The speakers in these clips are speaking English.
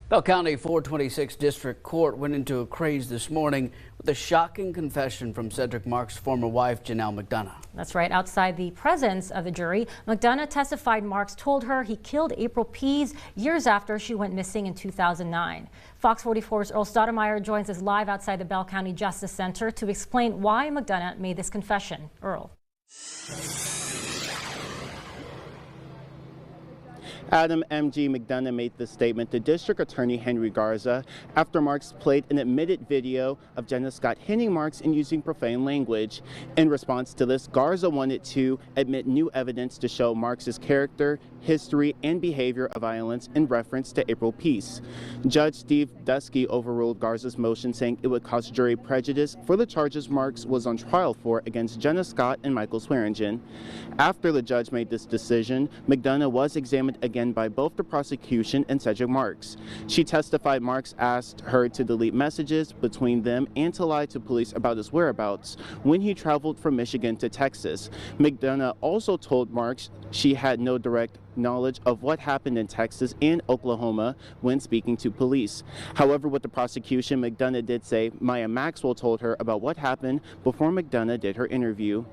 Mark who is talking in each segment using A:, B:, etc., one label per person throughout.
A: Bell County 426 District Court went into a craze this morning with a shocking confession from Cedric Marks' former wife, Janelle McDonough.
B: That's right. Outside the presence of the jury, McDonough testified Marks told her he killed April Pease years after she went missing in 2009. Fox 44's Earl Stoudemire joins us live outside the Bell County Justice Center to explain why McDonough made this confession. Earl.
C: Adam M.G. McDonough made this statement to District Attorney Henry Garza after Marks played an admitted video of Jenna Scott hitting Marks and using profane language. In response to this, Garza wanted to admit new evidence to show Marks' character, history, and behavior of violence in reference to April Pease. Judge Steve Dusky overruled Garza's motion, saying it would cause jury prejudice for the charges Marks was on trial for against Jenna Scott and Michael Swearingen. After the judge made this decision, McDonough was examined again by both the prosecution and Cedric Marks. She testified Marks asked her to delete messages between them and to lie to police about his whereabouts when he traveled from Michigan to Texas. McDonough also told Marks she had no direct knowledge of what happened in Texas and Oklahoma when speaking to police. However, with the prosecution, McDonough did say Maya Maxwell told her about what happened before McDonough did her interview.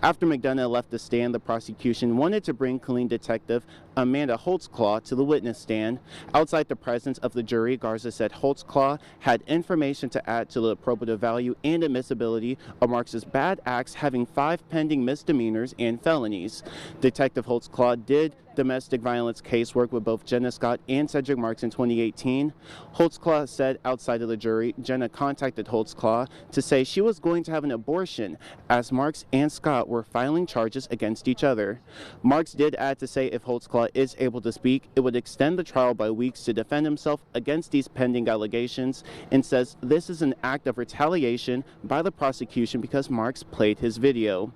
C: After McDonough left the stand, the prosecution wanted to bring Killeen Detective Amanda Holtzclaw to the witness stand. Outside the presence of the jury, Garza said Holtzclaw had information to add to the probative value and admissibility of Marks' bad acts, having 5 pending misdemeanors and felonies. Detective Holtzclaw did domestic violence casework with both Jenna Scott and Cedric Marks in 2018. Holtzclaw said outside of the jury, Jenna contacted Holtzclaw to say she was going to have an abortion as Marks and Scott were filing charges against each other. Marks did add to say if Holtzclaw is able to speak, it would extend the trial by weeks to defend himself against these pending allegations, and says this is an act of retaliation by the prosecution because Marks played his video.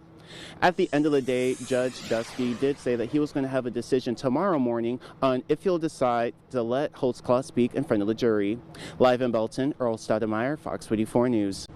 C: At the end of the day, Judge Dusky did say that he was going to have a decision tomorrow morning on if he'll decide to let Holtzclaw speak in front of the jury. Live in Belton, Earl Stoudemire, Fox 44 News.